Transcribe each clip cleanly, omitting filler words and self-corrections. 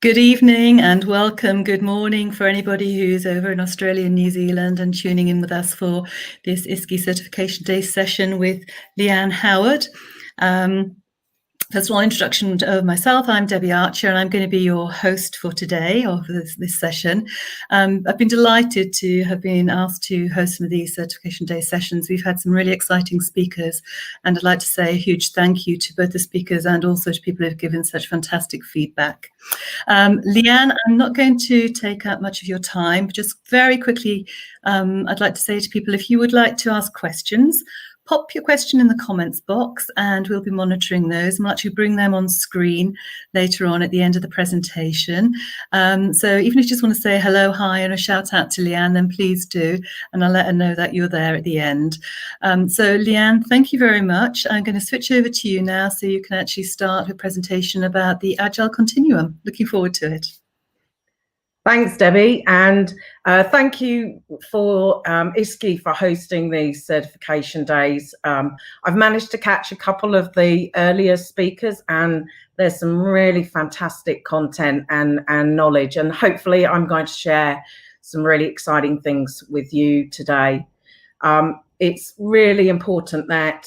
Good evening and welcome. Good morning for anybody who's over in Australia and New Zealand and tuning in with us for this ISKI Certification Day session with Leanne Howard. First of all, introduction of myself. I'm Debbie Archer and I'm going to be your host for today, of this session. I've been delighted to have been asked to host some of these Certification Day sessions. We've had some really exciting speakers, and I'd like to say a huge thank you to both the speakers and also to people who have given such fantastic feedback. Leanne, I'm not going to take up much of your time, but just very quickly, I'd like to say to people, if you would like to ask questions, pop your question in the comments box and we'll be monitoring those. We'll actually bring them on screen later on at the end of the presentation. So even if you just want to say hello, hi, and a shout out to Leanne, then please do, and I'll let her know that you're there at the end. So Leanne, thank you very much. I'm going to switch over to you now so you can actually start her presentation about the Agile Continuum. Looking forward to it. Thanks, Debbie, and thank you for ISKI for hosting these certification days. I've managed to catch a couple of the earlier speakers, and there's some really fantastic content and knowledge, and hopefully I'm going to share some really exciting things with you today. It's really important that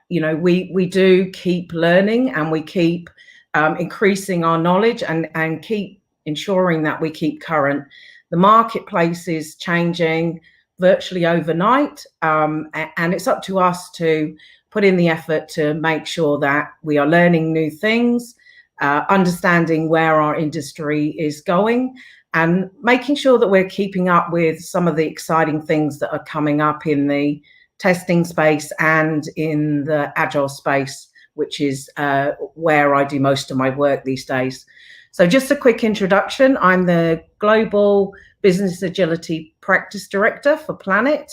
we do keep learning and we keep increasing our knowledge and keep ensuring that we keep current. The marketplace is changing virtually overnight, and it's up to us to put in the effort to make sure that we are learning new things, understanding where our industry is going, and making sure that we're keeping up with some of the exciting things that are coming up in the testing space and in the Agile space, which is where I do most of my work these days. So just a quick introduction. I'm the Global Business Agility Practice Director for Planet.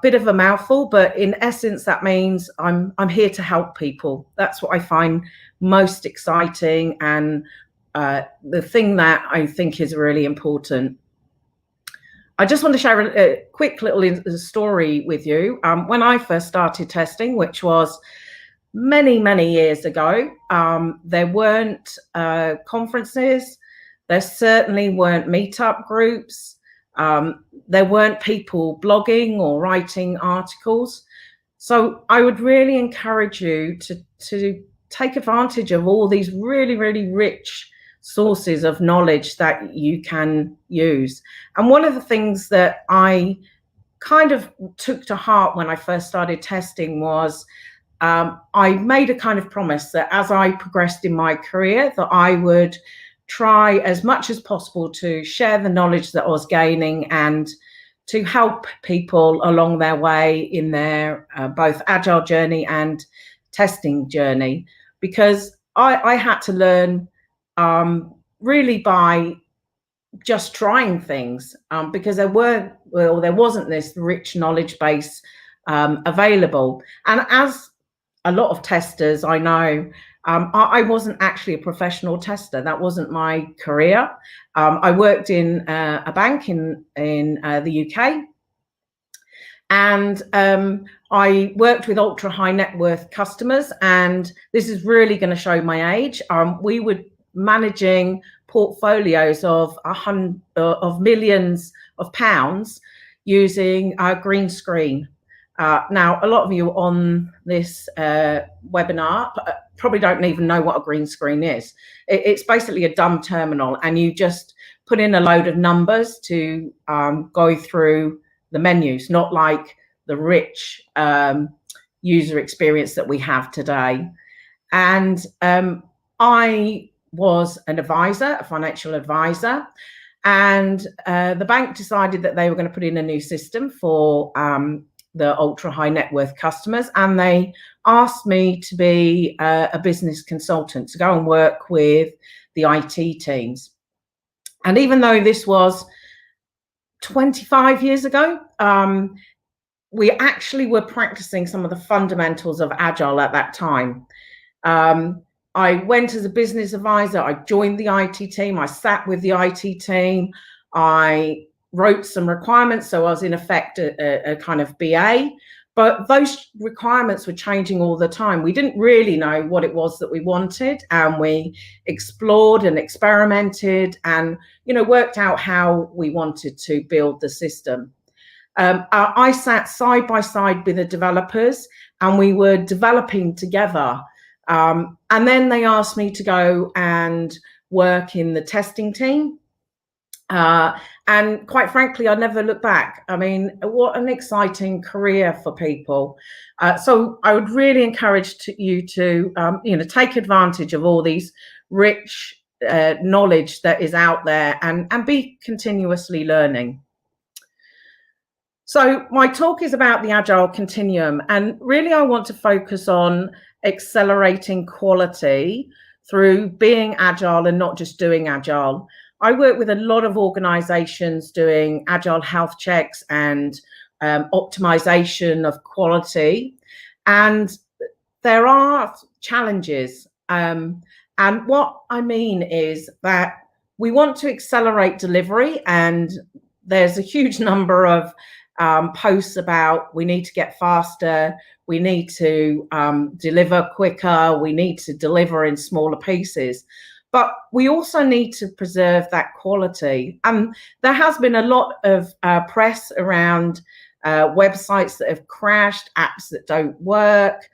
Bit of a mouthful, but in essence, that means I'm here to help people. That's what I find most exciting and the thing that I think is really important. I just want to share a quick little story with you. When I first started testing, which was many years ago, there weren't conferences, there certainly weren't meetup groups, there weren't people blogging or writing articles. So I would really encourage you to take advantage of all these really rich sources of knowledge that you can use. And one of the things that I kind of took to heart when I first started testing was I made a kind of promise that as I progressed in my career, that I would try as much as possible to share the knowledge that I was gaining and to help people along their way in their both Agile journey and testing journey, because I had to learn really by just trying things, because there wasn't this rich knowledge base available. And as a lot of testers I know, I wasn't actually a professional tester. That wasn't my career. I worked in a bank in the UK, and I worked with ultra high net worth customers, and this is really going to show my age. We were managing portfolios of millions of pounds using a green screen. Now, a lot of you on this webinar probably don't even know what a green screen is. It's basically a dumb terminal, and you just put in a load of numbers to go through the menus, not like the rich user experience that we have today. And I was an advisor, a financial advisor, and the bank decided that they were going to put in a new system for the ultra high net worth customers, and they asked me to be a business consultant to go and work with the IT teams. And even though this was 25 years ago, we actually were practicing some of the fundamentals of Agile at that time. I went as a business advisor, I joined the IT team, I sat with the IT team, I wrote some requirements, so I was in effect a kind of BA, But those requirements were changing all the time. We didn't really know what it was that we wanted, and we explored and experimented and, worked out how we wanted to build the system. I sat side by side with the developers, and we were developing together. And then they asked me to go and work in the testing team. And quite frankly, I never looked back. I mean, what an exciting career for people. So I would really encourage you to, take advantage of all these rich knowledge that is out there, and be continuously learning. So my talk is about the Agile Continuum, and really I want to focus on accelerating quality through being Agile and not just doing Agile. I work with a lot of organizations doing Agile health checks and optimization of quality, and there are challenges. And what I mean is that we want to accelerate delivery, and there's a huge number of posts about we need to get faster, we need to deliver quicker, we need to deliver in smaller pieces. But we also need to preserve that quality. There has been a lot of press around websites that have crashed, apps that don't work,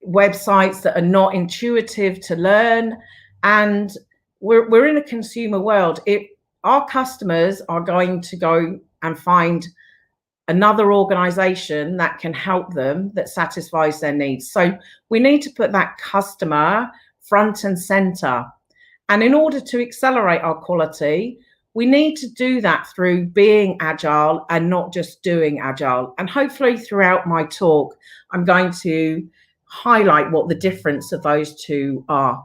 websites that are not intuitive to learn. And we're in a consumer world. Our customers are going to go and find another organization that can help them, that satisfies their needs. So we need to put that customer front and center. And in order to accelerate our quality, we need to do that through being Agile and not just doing Agile. And hopefully throughout my talk, I'm going to highlight what the difference of those two are.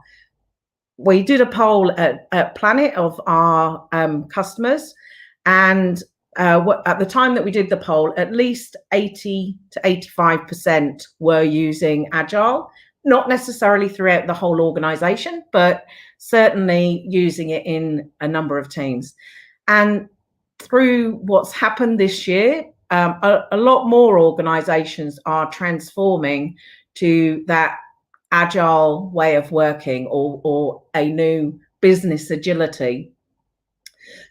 We did a poll at Planet of our customers, and at the time that we did the poll, at least 80 to 85% were using Agile, not necessarily throughout the whole organization, but certainly using it in a number of teams. And through what's happened this year, a lot more organizations are transforming to that Agile way of working, or a new business agility.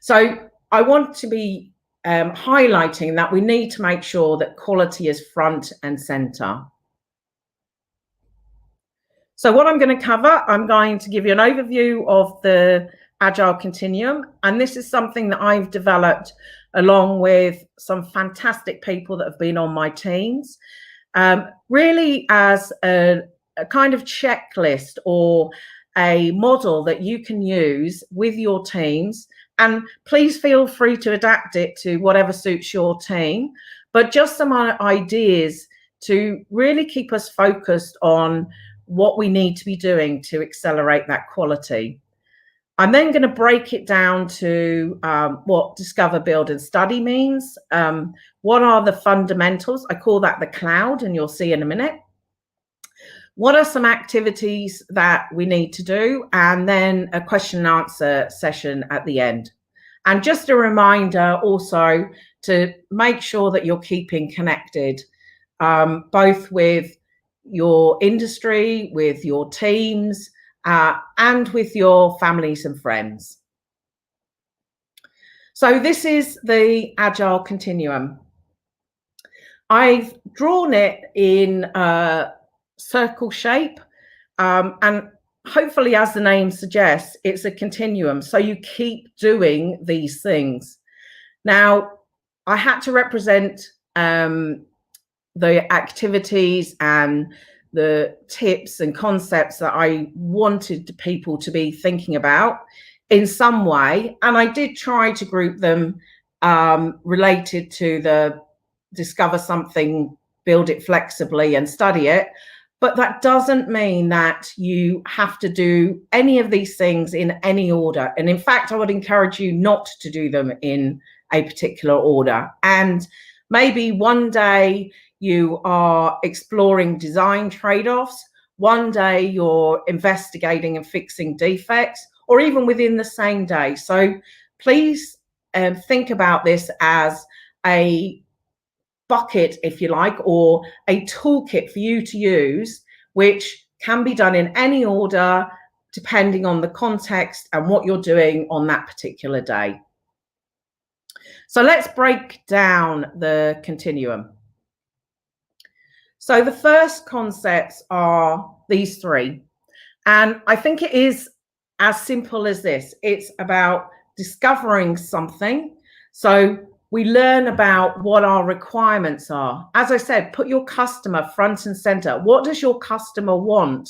So I want to be highlighting that we need to make sure that quality is front and center. So what I'm going to cover, I'm going to give you an overview of the Agile Continuum, and this is something that I've developed along with some fantastic people that have been on my teams, really as a kind of checklist or a model that you can use with your teams. And please feel free to adapt it to whatever suits your team, but just some ideas to really keep us focused on what we need to be doing to accelerate that quality. I'm then going to break it down to what discover, build, and study means. What are the fundamentals? I call that the cloud, and you'll see in a minute. What are some activities that we need to do? And then a question and answer session at the end. And just a reminder also to make sure that you're keeping connected, both with your industry, with your teams, and with your families and friends. So this is the Agile Continuum. I've drawn it in circle shape, and hopefully, as the name suggests, it's a continuum, so you keep doing these things. Now, I had to represent the activities and the tips and concepts that I wanted people to be thinking about in some way, and I did try to group them related to the discover something, build it flexibly, and study it. But that doesn't mean that you have to do any of these things in any order. And in fact, I would encourage you not to do them in a particular order. And maybe one day you are exploring design trade-offs, one day you're investigating and fixing defects, or even within the same day. So please think about this as a bucket, if you like, or a toolkit for you to use, which can be done in any order depending on the context and what you're doing on that particular day. So let's break down the continuum. So the first concepts are these three. And I think it is as simple as this. It's about discovering something. So we learn about what our requirements are. As I said, put your customer front and center. What does your customer want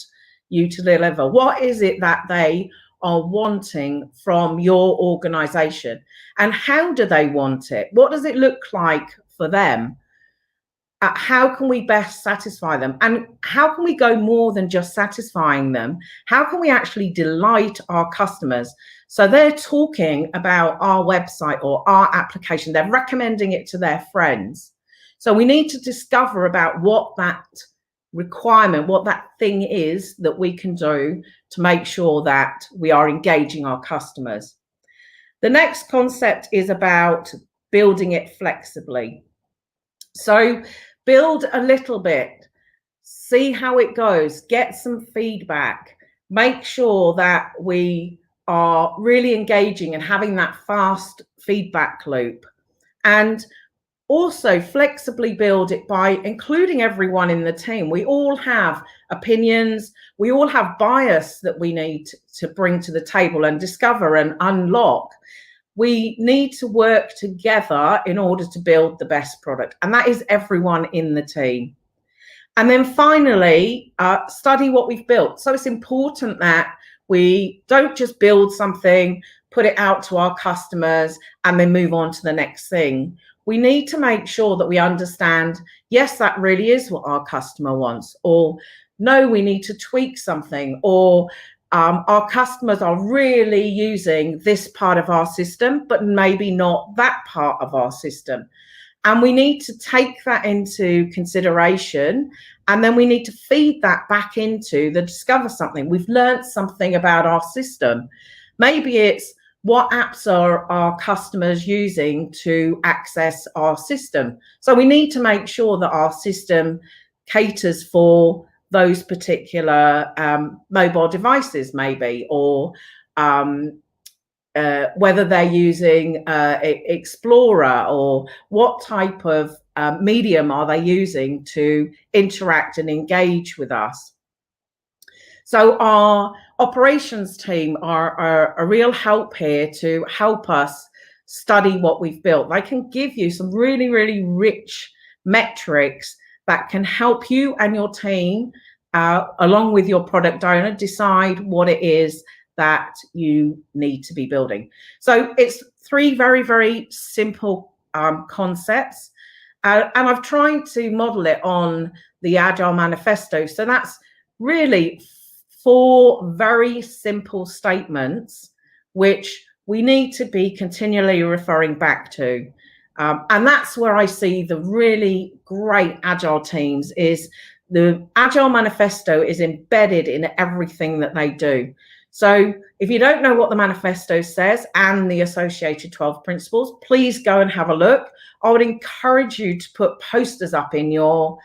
you to deliver? What is it that they are wanting from your organization? And how do they want it? What does it look like for them? How can we best satisfy them? And how can we go more than just satisfying them? How can we actually delight our customers? So they're talking about our website or our application. They're recommending it to their friends. So we need to discover about what that requirement, what that thing is that we can do to make sure that we are engaging our customers. The next concept is about building it flexibly. So build a little bit, see how it goes, get some feedback, make sure that we are really engaging and having that fast feedback loop. And also flexibly build it by including everyone in the team. We all have opinions, we all have bias that we need to bring to the table and discover and unlock. We need to work together in order to build the best product. And that is everyone in the team. And then finally, study what we've built. So it's important that we don't just build something, put it out to our customers, and then move on to the next thing. We need to make sure that we understand, yes, that really is what our customer wants, or no, we need to tweak something, or our customers are really using this part of our system, but maybe not that part of our system. And we need to take that into consideration, and then we need to feed that back into the discover something. We've learned something about our system. Maybe it's what apps are our customers using to access our system. So we need to make sure that our system caters for those particular mobile devices, maybe, or whether they're using Explorer, or what type of medium are they using to interact and engage with us. So our operations team are a real help here to help us study what we've built. They can give you some really, really rich metrics that can help you and your team, along with your product owner, decide what it is that you need to be building. So it's three very, very simple concepts. And I've tried to model it on the Agile Manifesto. So that's really 4 very simple statements, which we need to be continually referring back to. And that's where I see the really great Agile teams is the Agile Manifesto is embedded in everything that they do. So if you don't know what the manifesto says and the associated 12 principles, please go and have a look. I would encourage you to put posters up in your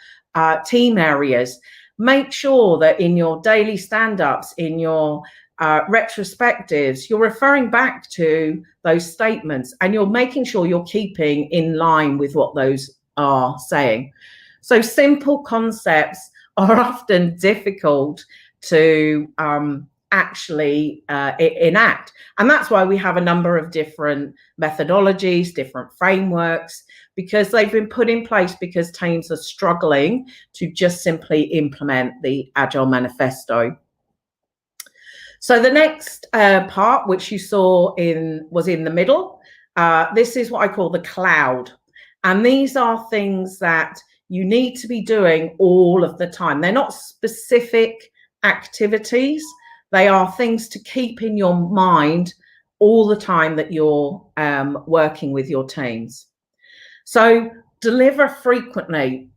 team areas. Make sure that in your daily stand-ups, in your retrospectives, you're referring back to those statements and you're making sure you're keeping in line with what those are saying. So simple concepts are often difficult to actually enact. And that's why we have a number of different methodologies, different frameworks, because they've been put in place because teams are struggling to just simply implement the Agile Manifesto. So the next part, which you saw was in the middle, this is what I call the cloud. And these are things that you need to be doing all of the time. They're not specific activities. They are things to keep in your mind all the time that you're working with your teams. So deliver frequently.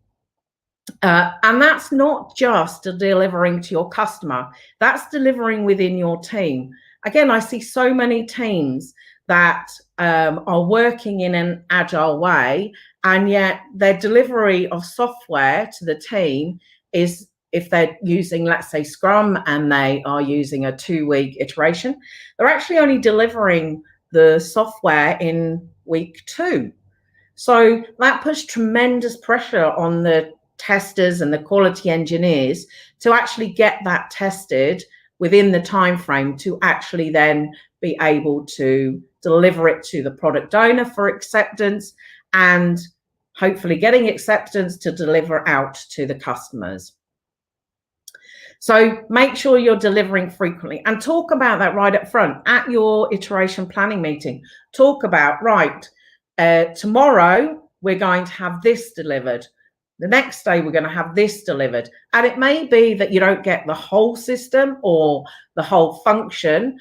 And that's not just delivering to your customer, that's delivering within your team. Again, I see so many teams that are working in an agile way and yet their delivery of software to the team is, if they're using, let's say, Scrum, and they are using a 2-week iteration, they're actually only delivering the software in week 2. So that puts tremendous pressure on the testers and the quality engineers to actually get that tested within the time frame to actually then be able to deliver it to the product owner for acceptance, and hopefully getting acceptance to deliver out to the customers. So make sure you're delivering frequently, and talk about that right up front at your iteration planning meeting. Talk about, right, tomorrow we're going to have this delivered. The next day we're going to have this delivered. And it may be that you don't get the whole system or the whole function,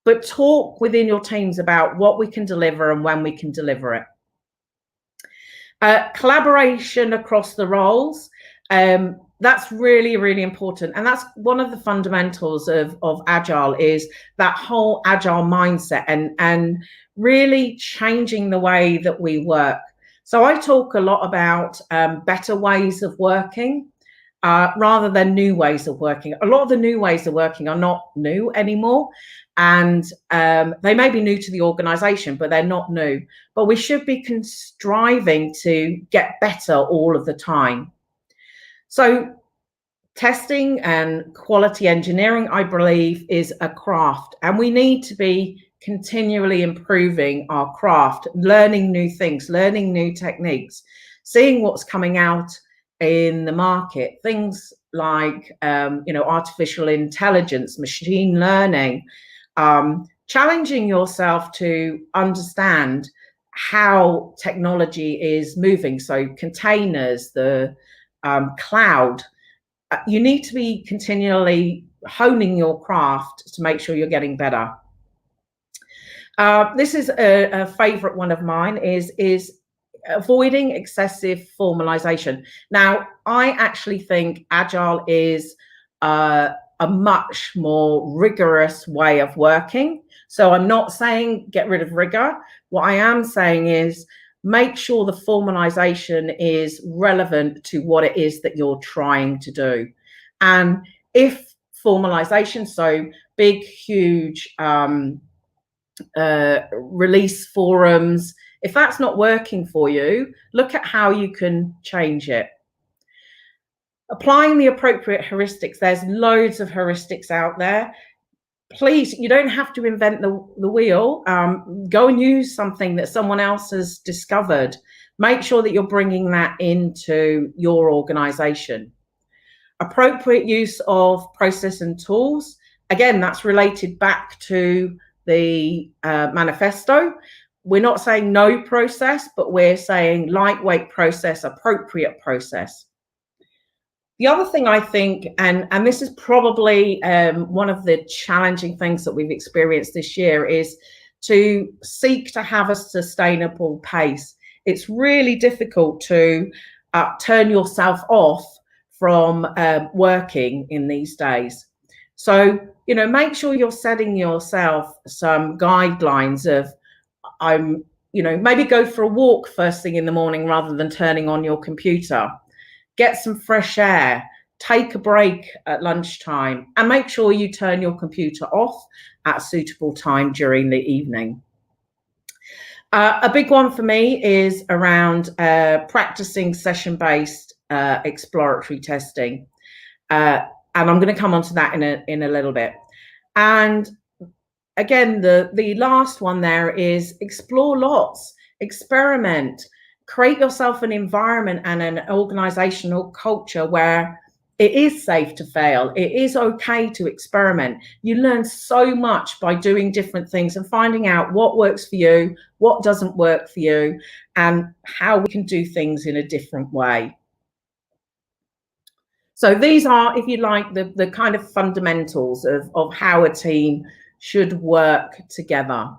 but talk within your teams about what we can deliver and when we can deliver it. Collaboration across the roles. That's really, really important. And that's one of the fundamentals of Agile, is that whole Agile mindset and really changing the way that we work. So I talk a lot about better ways of working rather than new ways of working. A lot of the new ways of working are not new anymore. And they may be new to the organization, but they're not new. But we should be striving to get better all of the time. So testing and quality engineering, I believe, is a craft, and we need to be continually improving our craft, learning new things, learning new techniques, seeing what's coming out in the market, things like artificial intelligence, machine learning, challenging yourself to understand how technology is moving. So containers, the cloud, you need to be continually honing your craft to make sure you're getting better. This is a favorite one of mine, is avoiding excessive formalization. Now, I actually think Agile is a much more rigorous way of working. So I'm not saying get rid of rigor. What I am saying is make sure the formalization is relevant to what it is that you're trying to do. And if formalization, so big, huge release forums, if that's not working for you, look at how you can change it. Applying the appropriate heuristics. There's loads of heuristics out there. Please, you don't have to invent the wheel. Go and use something that someone else has discovered. Make sure that you're bringing that into your organization. Appropriate use of process and tools. Again, that's related back to the manifesto. We're not saying no process, but we're saying lightweight process, appropriate process. The other thing I think, and this is probably one of the challenging things that we've experienced this year, is to seek to have a sustainable pace. It's really difficult to turn yourself off from working in these days. So, make sure you're setting yourself some guidelines of, maybe go for a walk first thing in the morning rather than turning on your computer. Get some fresh air, take a break at lunchtime, and make sure you turn your computer off at a suitable time during the evening. A big one for me is around practicing session-based exploratory testing. And I'm going to come on to that in a little bit. And again, the last one there is explore lots, experiment, create yourself an environment and an organizational culture where it is safe to fail. It is okay to experiment. You learn so much by doing different things and finding out what works for you, what doesn't work for you, and how we can do things in a different way. So these are, if you like, the kind of fundamentals of how a team should work together.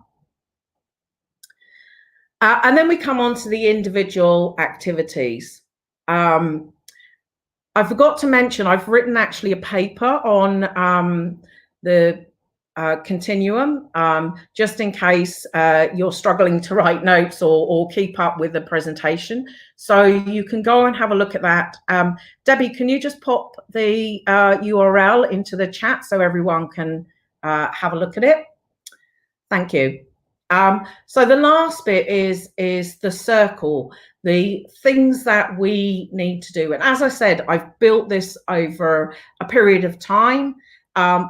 And then we come on to the individual activities. I forgot to mention, I've written actually a paper on the Continuum, just in case you're struggling to write notes or keep up with the presentation. So you can go and have a look at that. Debbie, can you just pop the URL into the chat so everyone can have a look at it? Thank you. So the last bit is the circle, the things that we need to do. And as I said, I've built this over a period of time,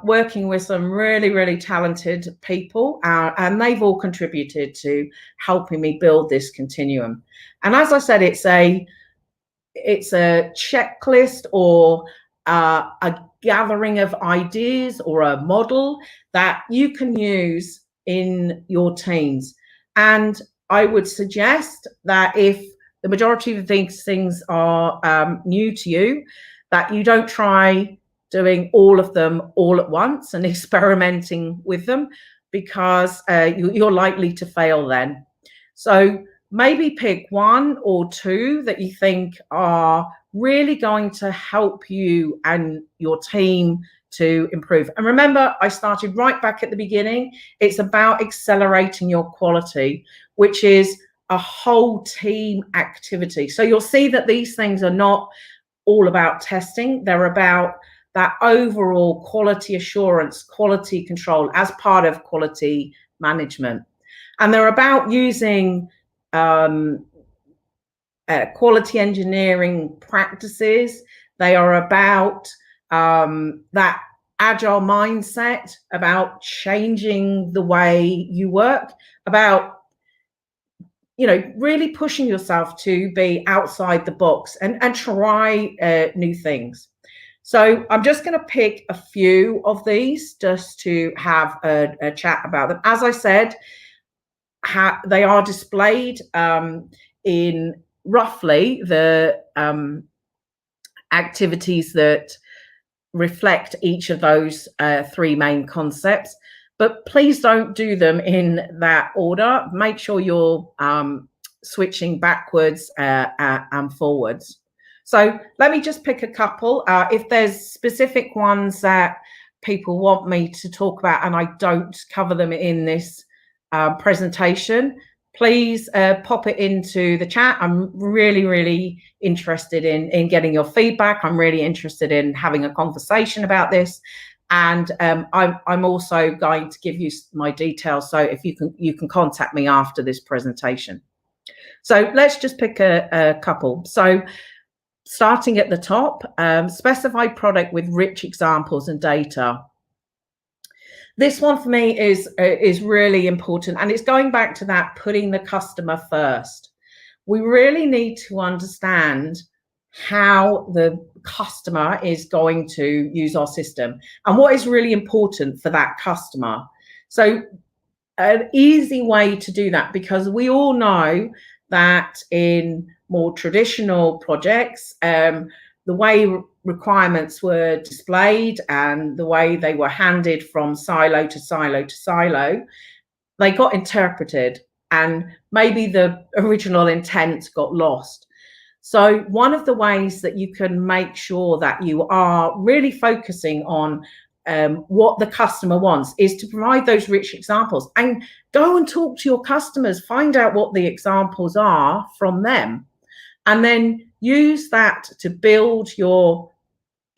working with some really, really talented people, and they've all contributed to helping me build this continuum. And as I said, it's a checklist or a gathering of ideas or a model that you can use in your teams. And I would suggest that if the majority of these things are new to you, that you don't try doing all of them all at once and experimenting with them, because you're likely to fail then. So maybe pick one or two that you think are really going to help you and your team to improve. And remember, I started right back at the beginning. It's about accelerating your quality, which is a whole team activity. So you'll see that these things are not all about testing. They're about that overall quality assurance, quality control as part of quality management. And they're about using quality engineering practices. They are about that agile mindset, about changing the way you work, about really pushing yourself to be outside the box and try new things. So I'm just going to pick a few of these just to have a chat about them. As I said, they are displayed in roughly the activities that reflect each of those three main concepts, but please don't do them in that order. Make sure you're switching backwards and forwards. So let me just pick a couple. If there's specific ones that people want me to talk about and I don't cover them in this presentation, please pop it into the chat. I'm really, really interested in getting your feedback. I'm really interested in having a conversation about this. And I'm also going to give you my details. So if you can contact me after this presentation. So let's just pick a couple. So starting at the top, specify product with rich examples and data. This one for me is really important, and it's going back to that putting the customer first. We really need to understand how the customer is going to use our system and what is really important for that customer. So an easy way to do that, because we all know that in more traditional projects, the way requirements were displayed and the way they were handed from silo to silo to silo, they got interpreted and maybe the original intent got lost. So one of the ways that you can make sure that you are really focusing on what the customer wants is to provide those rich examples and go and talk to your customers, find out what the examples are from them, and then use that to build your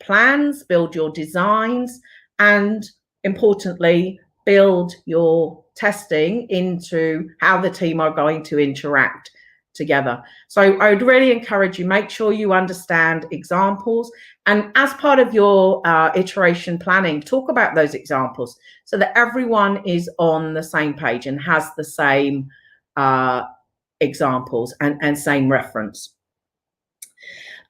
plans, build your designs, and importantly, build your testing into how the team are going to interact together. So I would really encourage you, make sure you understand examples, and as part of your iteration planning, talk about those examples so that everyone is on the same page and has the same examples and same reference.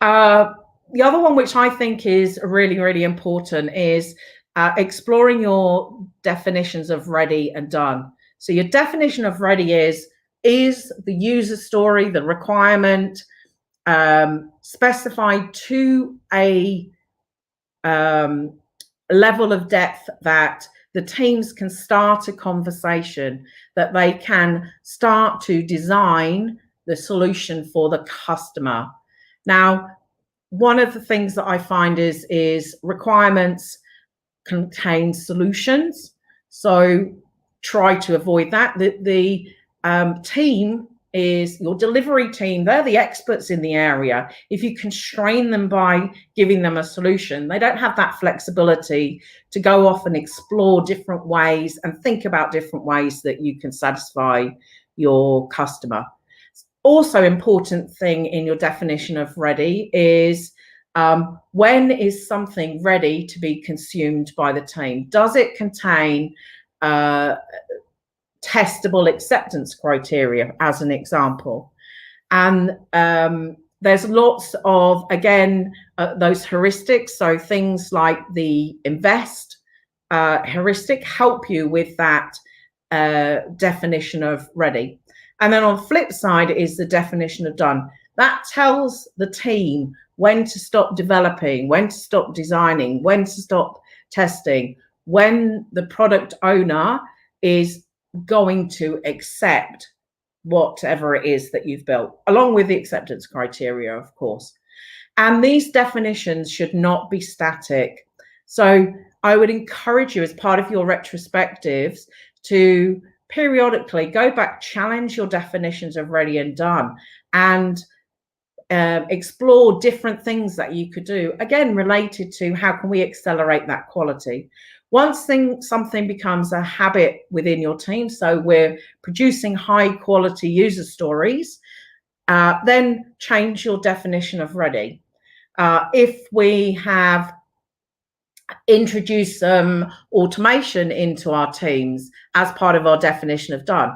The other one, which I think is really, really important, is exploring your definitions of ready and done. So your definition of ready is the user story, the requirement, specified to a level of depth that the teams can start a conversation, that they can start to design the solution for the customer. Now, one of the things that I find is requirements contain solutions. So try to avoid that. The team is your delivery team. They're the experts in the area. If you constrain them by giving them a solution, they don't have that flexibility to go off and explore different ways and think about different ways that you can satisfy your customer. Also important thing in your definition of ready is when is something ready to be consumed by the team? Does it contain testable acceptance criteria, as an example? And there's lots of, again, those heuristics. So things like the invest heuristic help you with that definition of ready. And then on the flip side is the definition of done. That tells the team when to stop developing, when to stop designing, when to stop testing, when the product owner is going to accept whatever it is that you've built, along with the acceptance criteria, of course. And these definitions should not be static. So I would encourage you, as part of your retrospectives, to periodically go back, challenge your definitions of ready and done, and explore different things that you could do, again, related to how can we accelerate that quality. Once something becomes a habit within your team, so we're producing high quality user stories, then change your definition of ready. If we have introduced some automation into our teams as part of our definition of done,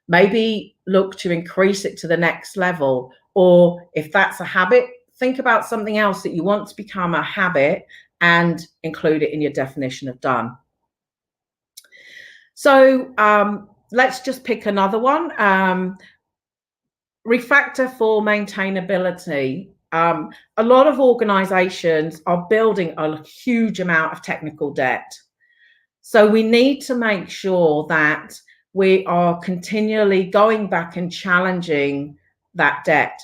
maybe look to increase it to the next level. Or if that's a habit, think about something else that you want to become a habit and include it in your definition of done. So let's just pick another one. Refactor for maintainability. A lot of organizations are building a huge amount of technical debt. So we need to make sure that we are continually going back and challenging that debt.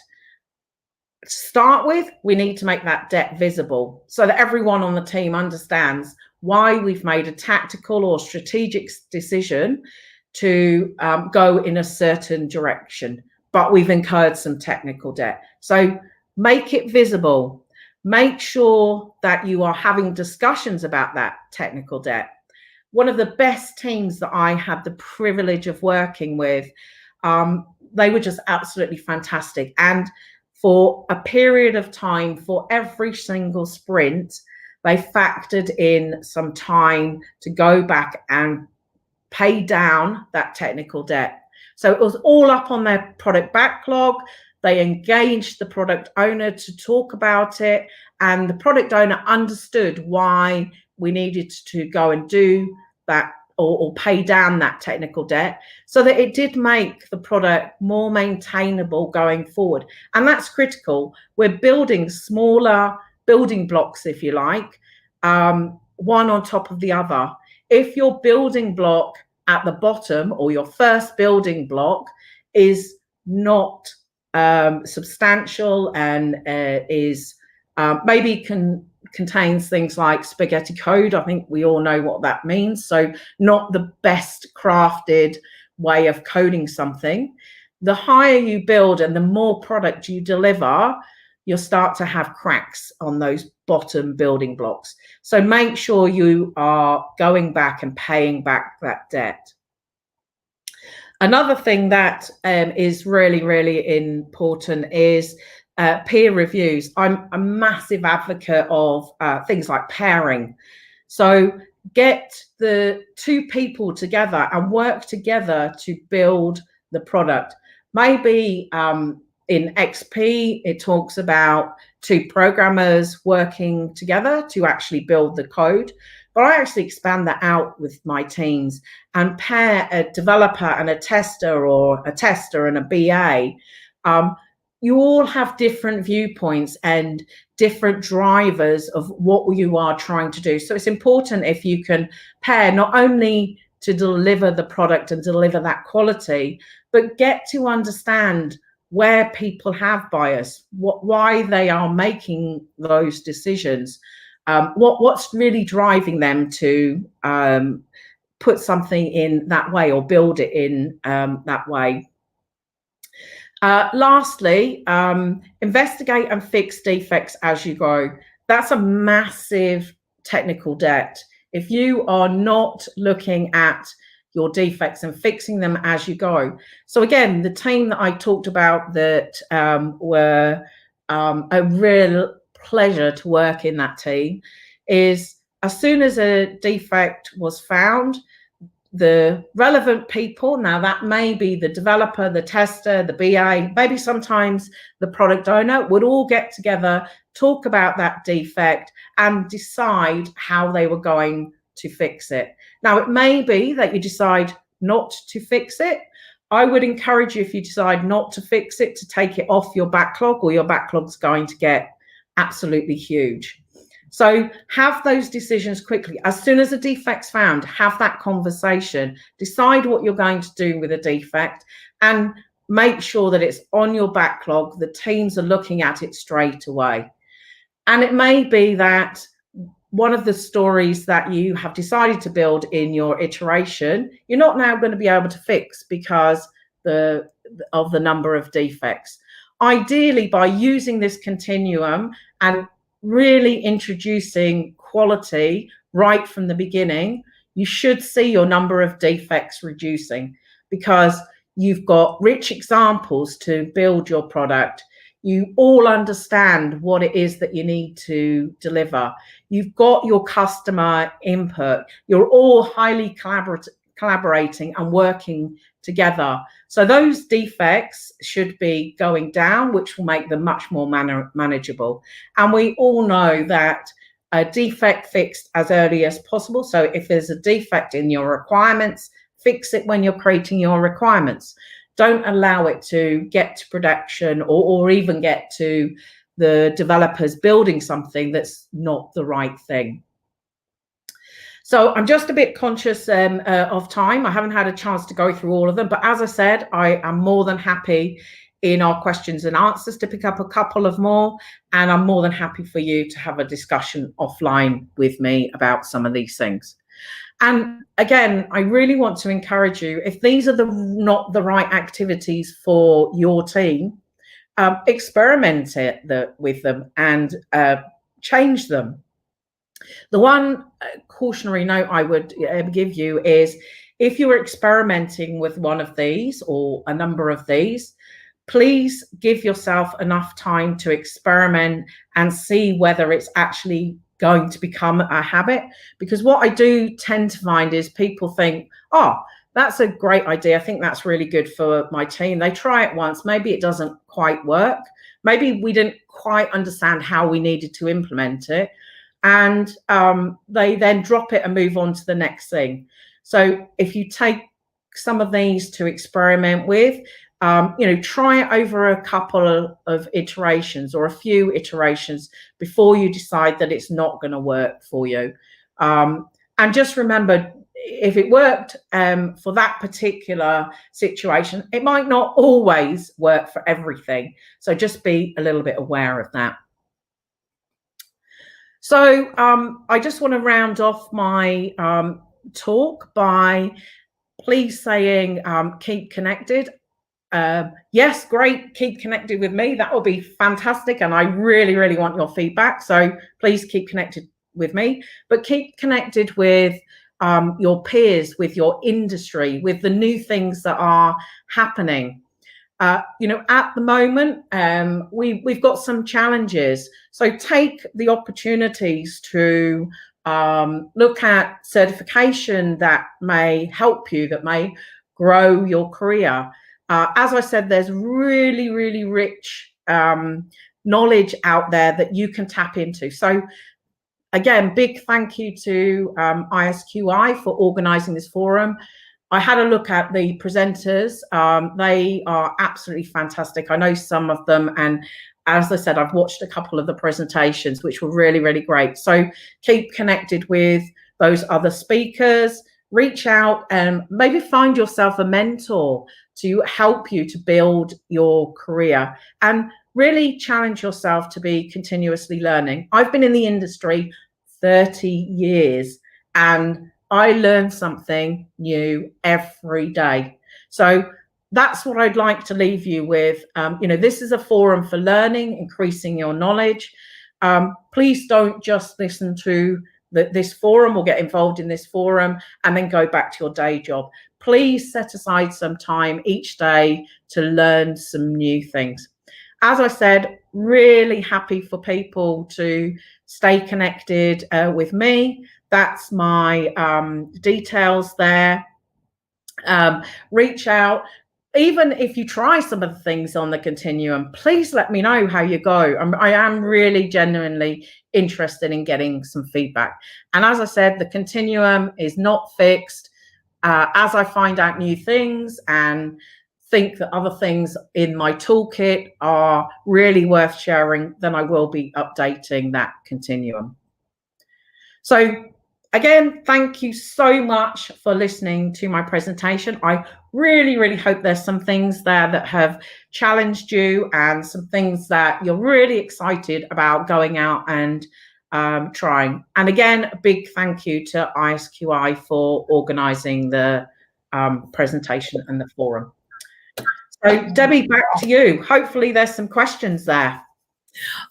To start with, we need to make that debt visible so that everyone on the team understands why we've made a tactical or strategic decision to go in a certain direction, but we've incurred some technical debt. So make it visible. Make sure that you are having discussions about that technical debt. One of the best teams that I had the privilege of working with, they were just absolutely fantastic. And for a period of time, for every single sprint, they factored in some time to go back and pay down that technical debt. So it was all up on their product backlog. They engaged the product owner to talk about it, and the product owner understood why we needed to go and do that or pay down that technical debt, so that it did make the product more maintainable going forward. And that's critical. We're building smaller building blocks, if you like, one on top of the other. If your building block at the bottom, or your first building block, is not substantial and is maybe contains things like spaghetti code, I think we all know what that means. So not the best crafted way of coding something. The higher you build and the more product you deliver, you'll start to have cracks on those bottom building blocks. So make sure you are going back and paying back that debt. Another thing that is really, really important is peer reviews. I'm a massive advocate of things like pairing. So get the two people together and work together to build the product. Maybe in XP, it talks about two programmers working together to actually build the code. But I actually expand that out with my teams and pair a developer and a tester, or a tester and a BA. You all have different viewpoints and different drivers of what you are trying to do. So it's important if you can pair, not only to deliver the product and deliver that quality, but get to understand where people have bias, why they are making those decisions, what's really driving them to put something in that way or build it in that way. Lastly, investigate and fix defects as you go. That's a massive technical debt. If you are not looking at your defects and fixing them as you go. So again, the team that I talked about that were a real pleasure to work in that team is as soon as a defect was found, the relevant people, now that may be the developer, the tester, the BA, maybe sometimes the product owner, would all get together, talk about that defect and decide how they were going to fix it. Now, it may be that you decide not to fix it. I would encourage you, if you decide not to fix it, to take it off your backlog, or your backlog's going to get absolutely huge. So have those decisions quickly. As soon as a defect's found, have that conversation, decide what you're going to do with a defect, and make sure that it's on your backlog. The teams are looking at it straight away. And it may be that one of the stories that you have decided to build in your iteration, you're not now going to be able to fix because of the number of defects. Ideally, by using this continuum and really introducing quality right from the beginning, you should see your number of defects reducing, because you've got rich examples to build your product. You all understand what it is that you need to deliver. You've got your customer input. You're all highly collaborating and working together. So those defects should be going down, which will make them much more manageable. And we all know that a defect fixed as early as possible. So if there's a defect in your requirements, fix it when you're creating your requirements. Don't allow it to get to production or even get to the developers building something that's not the right thing. So I'm just a bit conscious of time. I haven't had a chance to go through all of them, but as I said, I am more than happy in our questions and answers to pick up a couple of more, and I'm more than happy for you to have a discussion offline with me about some of these things. And again, I really want to encourage you, if these are not the right activities for your team, experiment with them and change them. The one cautionary note I would give you is, if you are experimenting with one of these or a number of these, please give yourself enough time to experiment and see whether it's actually going to become a habit. Because what I do tend to find is people think, oh, that's a great idea. I think that's really good for my team. They try it once, maybe it doesn't quite work. Maybe we didn't quite understand how we needed to implement it. And they then drop it and move on to the next thing. So if you take some of these to experiment with, try it over a couple of iterations or a few iterations before you decide that it's not going to work for you. And just remember, if it worked for that particular situation, it might not always work for everything. So just be a little bit aware of that. So I just want to round off my talk by please saying keep connected. Yes, great, keep connected with me. That will be fantastic. And I really, really want your feedback. So please keep connected with me, but keep connected with your peers, with your industry, with the new things that are happening. At the moment, we've got some challenges. So take the opportunities to look at certification that may help you, that may grow your career. As I said, there's really, really rich knowledge out there that you can tap into. So again, big thank you to ISQI for organizing this forum. I had a look at the presenters. They are absolutely fantastic. I know some of them, and as I said, I've watched a couple of the presentations, which were really, really great. So keep connected with those other speakers, reach out and maybe find yourself a mentor to help you to build your career, and really challenge yourself to be continuously learning. I've been in the industry 30 years, and I learn something new every day. So that's what I'd like to leave you with. This is a forum for learning, increasing your knowledge. Please don't just listen to this forum or get involved in this forum and then go back to your day job. Please set aside some time each day to learn some new things. As I said, really happy for people to stay connected with me. That's my details there. Reach out. Even if you try some of the things on the continuum, please let me know how you go. I am really genuinely interested in getting some feedback. And as I said, the continuum is not fixed. As I find out new things and think that other things in my toolkit are really worth sharing, then I will be updating that continuum. So again, thank you so much for listening to my presentation. I really, really hope there's some things there that have challenged you and some things that you're really excited about going out and trying. And again, a big thank you to ISQI for organising the presentation and the forum. So Debbie, back to you. Hopefully there's some questions there.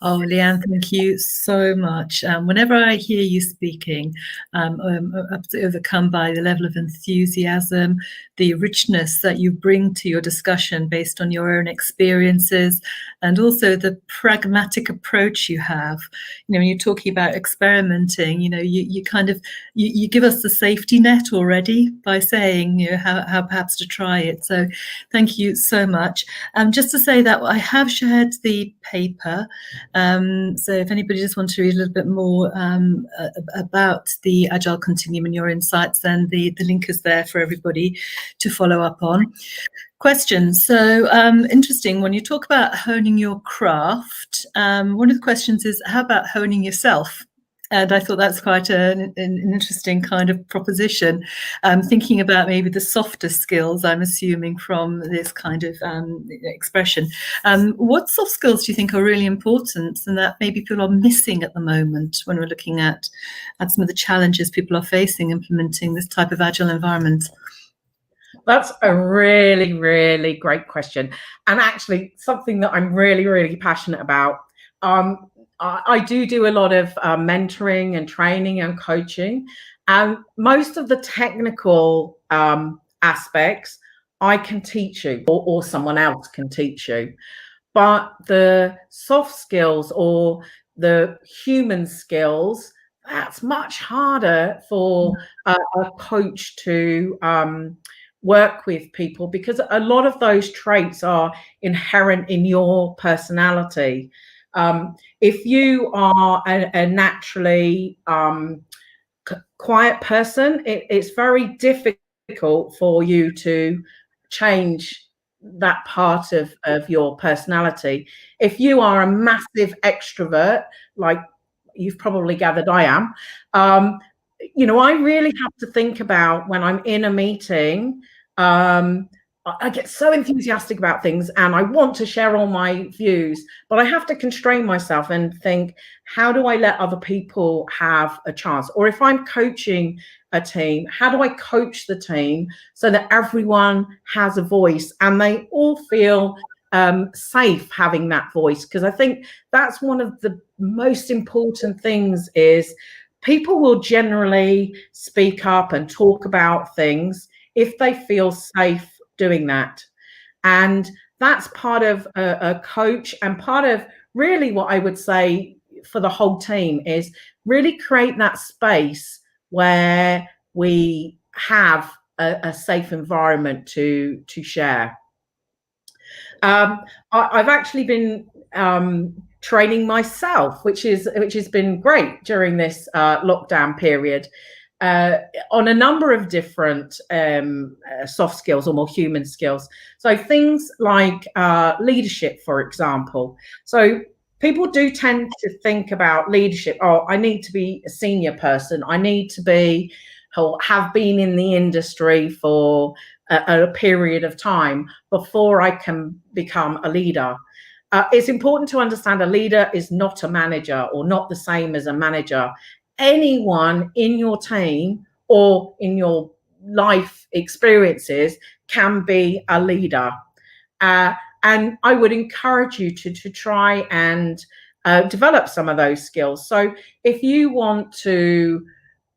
Oh, Leanne, thank you so much. Whenever I hear you speaking, I'm absolutely overcome by the level of enthusiasm, the richness that you bring to your discussion based on your own experiences, and also the pragmatic approach you have. When you're talking about experimenting, you kind of you give us the safety net already by saying how perhaps to try it. So thank you so much. Just to say that I have shared the paper. So if anybody just wants to read a little bit more about the Agile Continuum and your insights, then the link is there for everybody to follow up on. Questions. So interesting, when you talk about honing your craft, one of the questions is, how about honing yourself? And I thought that's quite an interesting kind of proposition, thinking about maybe the softer skills, I'm assuming, from this kind of expression. What soft skills do you think are really important and that maybe people are missing at the moment when we're looking at some of the challenges people are facing implementing this type of agile environment? That's a really, really great question. And actually something that I'm really, really passionate about. I do a lot of mentoring and training and coaching, and most of the technical aspects I can teach you or someone else can teach you. But the soft skills or the human skills, that's much harder for a coach to work with people, because a lot of those traits are inherent in your personality. If you are a naturally quiet person, it's very difficult for you to change that part of your personality. If you are a massive extrovert, like you've probably gathered I am, I really have to think about when I'm in a meeting. I get so enthusiastic about things and I want to share all my views, but I have to constrain myself and think, how do I let other people have a chance? Or if I'm coaching a team, how do I coach the team so that everyone has a voice and they all feel safe having that voice? Because I think that's one of the most important things, is people will generally speak up and talk about things if they feel safe doing that. And that's part of a coach, and part of really what I would say for the whole team is really create that space where we have a safe environment to share. I've actually been training myself, which has been great during this lockdown period, on a number of different soft skills or more human skills. So things like leadership, for example. So people do tend to think about leadership. Oh, I need to be a senior person. I need to be or have been in the industry for a period of time before I can become a leader. It's important to understand a leader is not a manager, or not the same as a manager. Anyone in your team or in your life experiences can be a leader. And I would encourage you to try and develop some of those skills. So if you want to,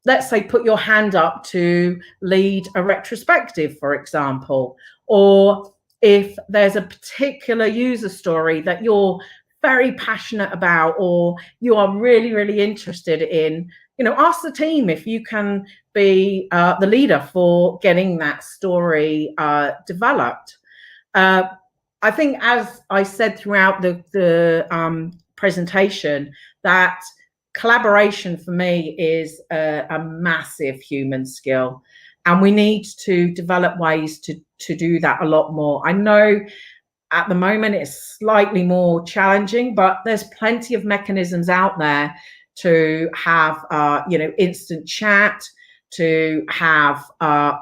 let's say, put your hand up to lead a retrospective, for example, or if there's a particular user story that you're very passionate about, or you are really, really interested in, ask the team if you can be the leader for getting that story developed. I think, as I said throughout the presentation, that collaboration for me is a massive human skill, and we need to develop ways to do that a lot more. I know at the moment it's slightly more challenging, but there's plenty of mechanisms out there to have instant chat, to have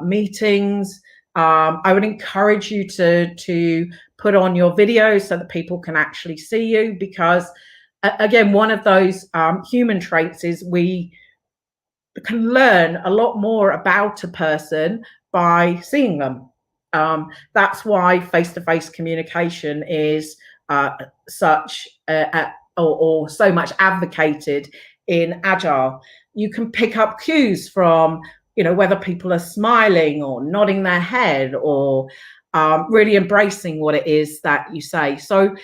meetings. I would encourage you to put on your videos so that people can actually see you, because again, one of those human traits is we can learn a lot more about a person by seeing them. That's why face-to-face communication is such or so much advocated in Agile. You can pick up cues from, whether people are smiling or nodding their head, or really embracing what it is that you say. So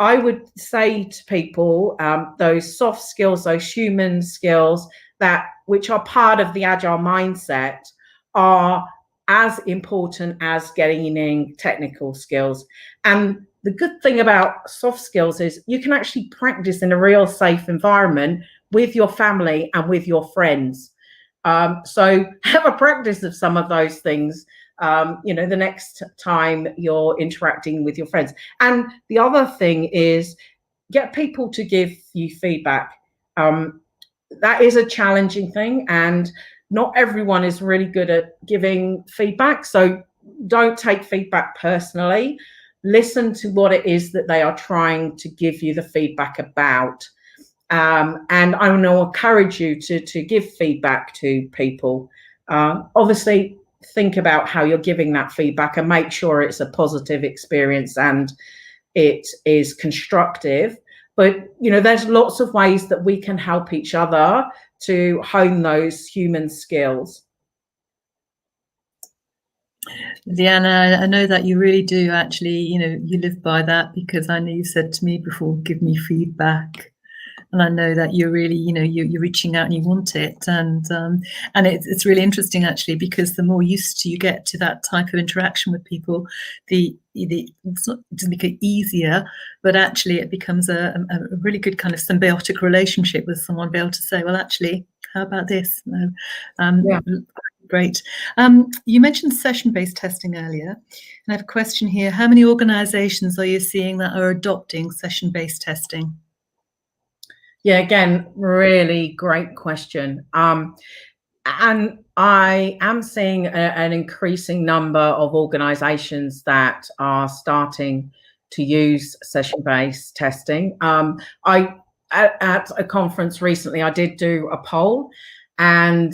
I would say to people, those soft skills, those human skills, which are part of the Agile mindset, are as important as gaining technical skills. And the good thing about soft skills is you can actually practice in a real safe environment with your family and with your friends. So have a practice of some of those things, the next time you're interacting with your friends. And the other thing is, get people to give you feedback. That is a challenging thing, and not everyone is really good at giving feedback. So don't take feedback personally. Listen to what it is that they are trying to give you the feedback about. And I want to encourage you to give feedback to people. Obviously, think about how you're giving that feedback and make sure it's a positive experience and it is constructive. But, there's lots of ways that we can help each other to hone those human skills. Leanne, I know that you really do actually, you live by that, because I know you said to me before, give me feedback. And I know that you're really, you're reaching out and you want it. And it's really interesting, actually, because the more used you get to that type of interaction with people, it doesn't make it easier, but actually it becomes a really good kind of symbiotic relationship with someone, be able to say, well, actually, how about this? Yeah. Great. You mentioned session-based testing earlier, and I have a question here. How many organizations are you seeing that are adopting session-based testing? Yeah, again, really great question. And I am seeing an increasing number of organizations that are starting to use session-based testing. At a conference recently, I did do a poll, and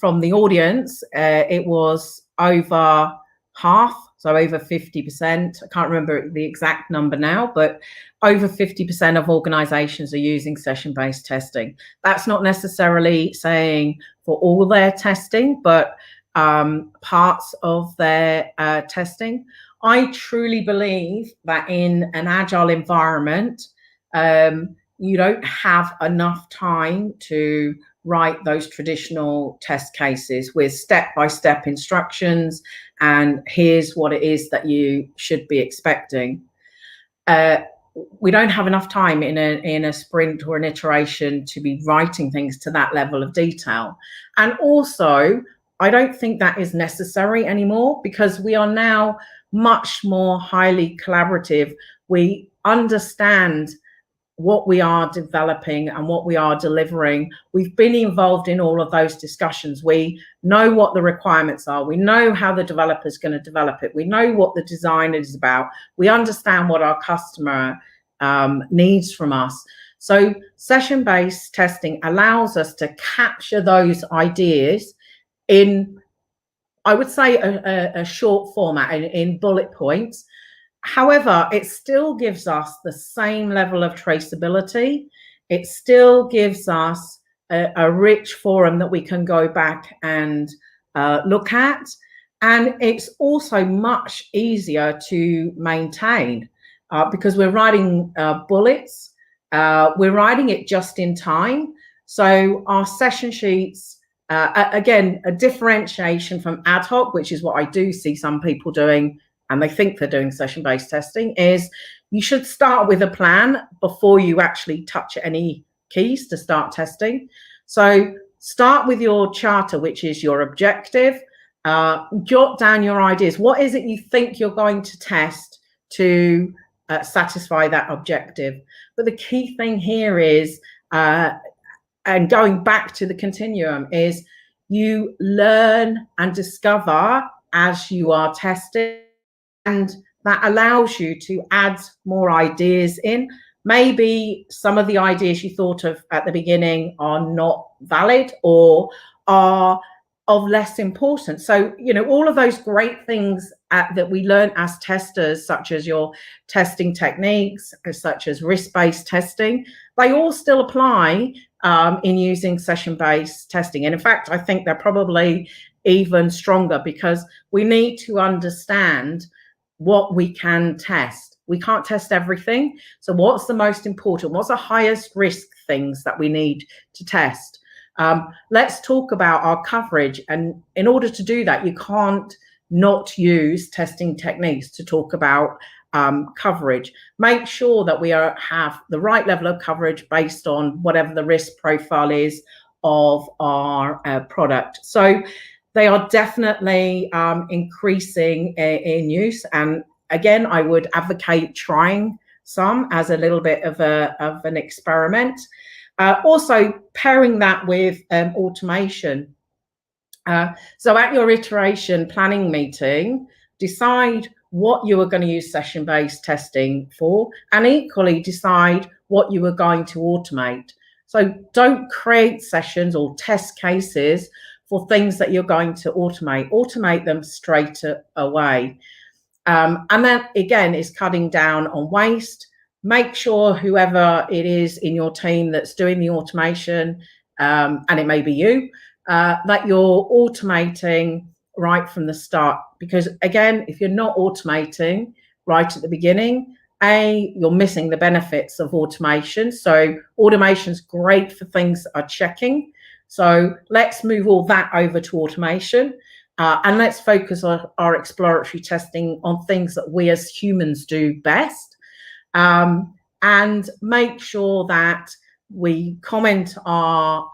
from the audience, it was over half, so over 50%. I can't remember the exact number now, but over 50% of organizations are using session-based testing. That's not necessarily saying for all their testing, but parts of their testing. I truly believe that in an Agile environment, you don't have enough time to write those traditional test cases with step-by-step instructions and here's what it is that you should be expecting. We don't have enough time in a sprint or an iteration to be writing things to that level of detail. And also, I don't think that is necessary anymore, because we are now much more highly collaborative. We understand what we are developing and what we are delivering. We've been involved in all of those discussions. We know what the requirements are. We know how the developer is going to develop it. We know what the design is about. We understand what our customer needs from us. So session-based testing allows us to capture those ideas in, I would say, a short format, in bullet points. However, it still gives us the same level of traceability. It still gives us a rich forum that we can go back and look at. And it's also much easier to maintain because we're writing bullets. We're writing it just in time. So our session sheets, again, a differentiation from ad hoc, which is what I do see some people doing, and they think they're doing session-based testing, is you should start with a plan before you actually touch any keys to start testing. So start with your charter, which is your objective. Jot down your ideas. What is it you think you're going to test to satisfy that objective? But the key thing here is, and going back to the continuum, is you learn and discover as you are testing, and that allows you to add more ideas in. Maybe some of the ideas you thought of at the beginning are not valid or are of less importance. So, you know, all of those great things that we learn as testers, such as your testing techniques, such as risk-based testing, they all still apply in using session-based testing. And in fact, I think they're probably even stronger because we need to understand what we can test. We can't test everything. So what's the most important? What's the highest risk things that we need to test? Let's talk about our coverage. And in order to do that, you can't not use testing techniques to talk about coverage. Make sure that we have the right level of coverage based on whatever the risk profile is of our product. So they are definitely increasing in use. And again, I would advocate trying some as a little bit of an experiment. Also pairing that with automation. So at your iteration planning meeting, decide what you are going to use session-based testing for, and equally decide what you are going to automate. So don't create sessions or test cases for things that you're going to automate. Automate them straight away. And then again, is cutting down on waste. Make sure whoever it is in your team that's doing the automation, and it may be you, that you're automating right from the start. Because again, if you're not automating right at the beginning, you're missing the benefits of automation. So automation's great for things that are checking. So let's move all that over to automation. And let's focus on our exploratory testing on things that we as humans do best. And make sure that we comment our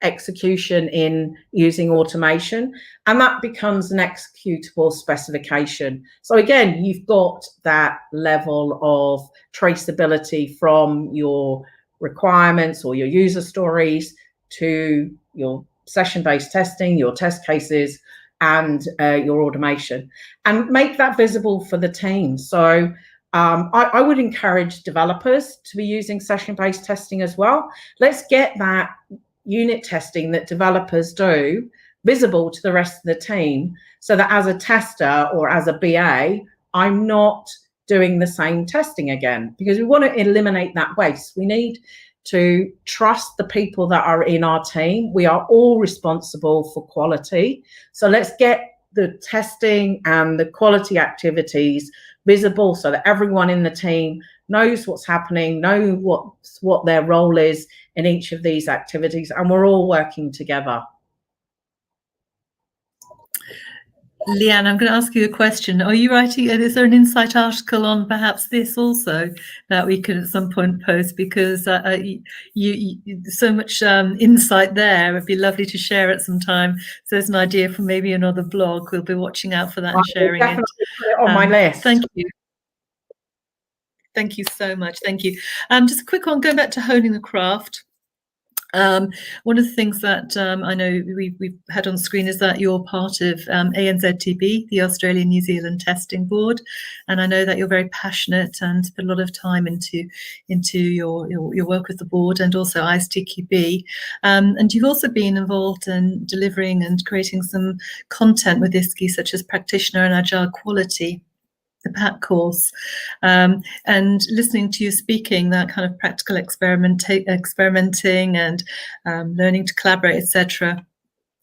execution in using automation, and that becomes an executable specification. So again, you've got that level of traceability from your requirements or your user stories to your session-based testing, your test cases, and your automation, and make that visible for the team. So I would encourage developers to be using session-based testing as well. Let's get that unit testing that developers do visible to the rest of the team, so that as a tester or as a BA, I'm not doing the same testing again, because we want to eliminate that waste. We need to trust the people that are in our team. We are all responsible for quality. So let's get the testing and the quality activities visible so that everyone in the team knows what's happening, know what their role is in each of these activities, and we're all working together. Leanne, I'm going to ask you a question. Are you writing, is there an insight article on perhaps this also that we could at some point post? Because you so much insight there. It'd be lovely to share it sometime. So there's an idea for maybe another blog. We'll be watching out for that and sharing it. Put it on my list. Thank you. Thank you so much. Thank you. Just a quick one, going back to honing the craft. One of the things that I know we've had on screen is that you're part of ANZTB, the Australian New Zealand Testing Board, and I know that you're very passionate and put a lot of time into your work with the board and also ISTQB. And you've also been involved in delivering and creating some content with ISKI, such as Practitioner and Agile Quality, the PAC course, and listening to you speaking, that kind of practical experimenting and learning to collaborate, etc.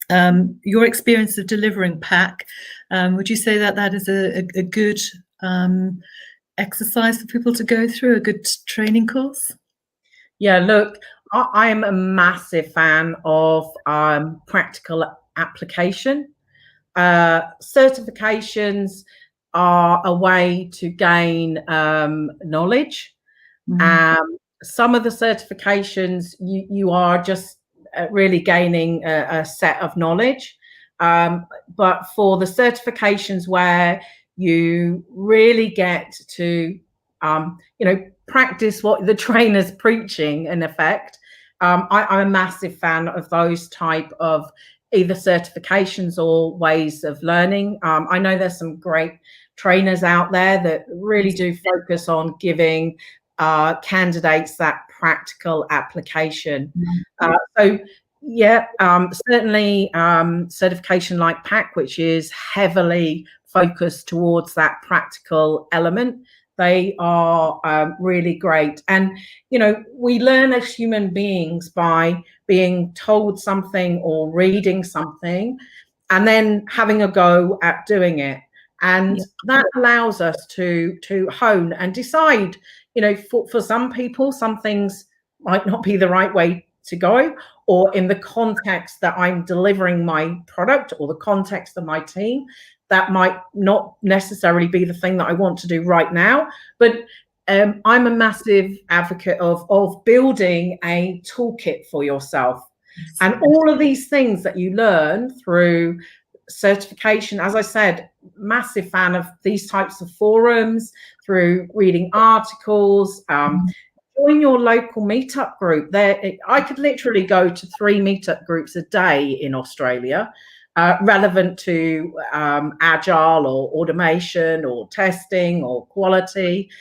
Your experience of delivering PAC, would you say that that is a good exercise for people to go through, a good training course? Yeah, look, I am a massive fan of practical application. Certifications are a way to gain knowledge. Some of the certifications, you are just really gaining a set of knowledge. But for the certifications where you really get to, practice what the trainer's preaching, in effect, I'm a massive fan of those type of either certifications or ways of learning. I know there's some great trainers out there that really do focus on giving candidates that practical application. So yeah, certainly certification like PAC, which is heavily focused towards that practical element, they are really great. And, we learn as human beings by being told something or reading something and then having a go at doing it. And that allows us to hone and decide, for some people, some things might not be the right way to go, or in the context that I'm delivering my product or the context of my team, that might not necessarily be the thing that I want to do right now. But I'm a massive advocate of building a toolkit for yourself. And all of these things that you learn through certification, as I said, massive fan of these types of forums, through reading articles, join your local meetup group. I could literally go to 3 meetup groups a day in Australia, relevant to agile or automation or testing or quality.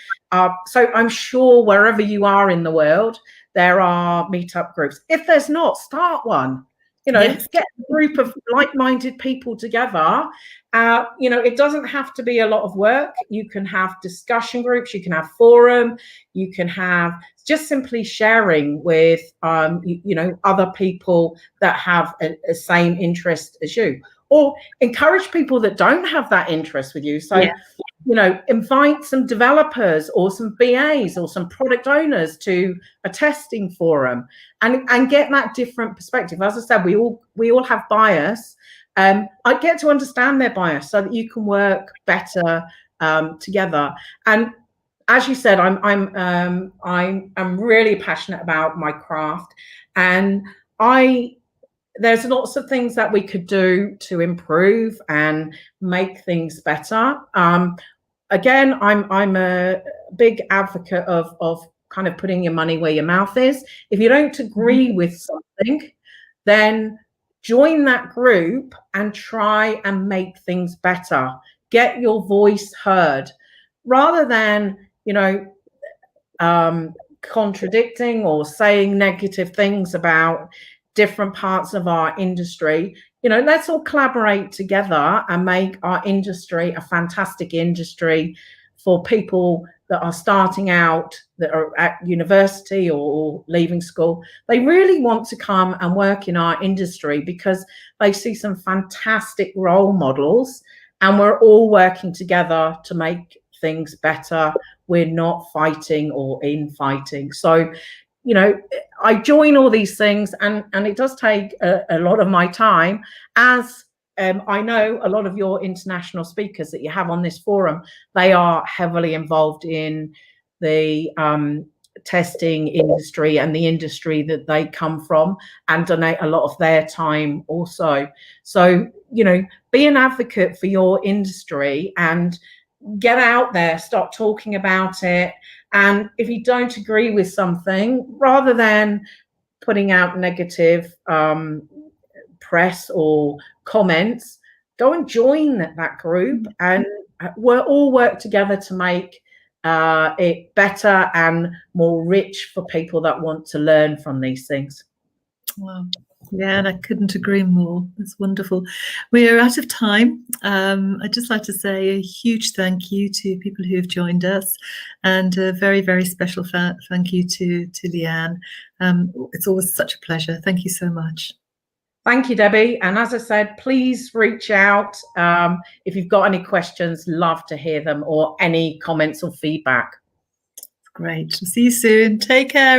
So I'm sure wherever you are in the world, there are meetup groups. If there's not, start one. Get a group of like-minded people together. It doesn't have to be a lot of work. You can have discussion groups, you can have forum, you can have just simply sharing with, other people that have a same interest as you, or encourage people that don't have that interest with you. So, invite some developers or some BAs or some product owners to a testing forum and get that different perspective. As I said, we all have bias. I get to understand their bias so that you can work better together. And as you said, I'm really passionate about my craft, and there's lots of things that we could do to improve and make things better. Again, I'm a big advocate of kind of putting your money where your mouth is. If you don't agree with something, then join that group and try and make things better. Get your voice heard, rather than, contradicting or saying negative things about different parts of our industry. Let's all collaborate together and make our industry a fantastic industry for people that are starting out, that are at university or leaving school. They really want to come and work in our industry because they see some fantastic role models, and we're all working together to make things better. We're not fighting or infighting. So, I join all these things, and it does take a lot of my time, as I know a lot of your international speakers that you have on this forum, they are heavily involved in the testing industry and the industry that they come from, and donate a lot of their time also. So, be an advocate for your industry and get out there, start talking about it. And if you don't agree with something, rather than putting out negative press or comments, go and join that group, and we'll all work together to make it better and more rich for people that want to learn from these things. Wow. Yeah, and I couldn't agree more. It's wonderful. We are out of time. I'd just like to say a huge thank you to people who have joined us, and a very, very special thank you to Leanne. It's always such a pleasure. Thank you so much. Thank you, Debbie. And as I said, please reach out if you've got any questions. Love to hear them, or any comments or feedback. Great. See you soon. Take care.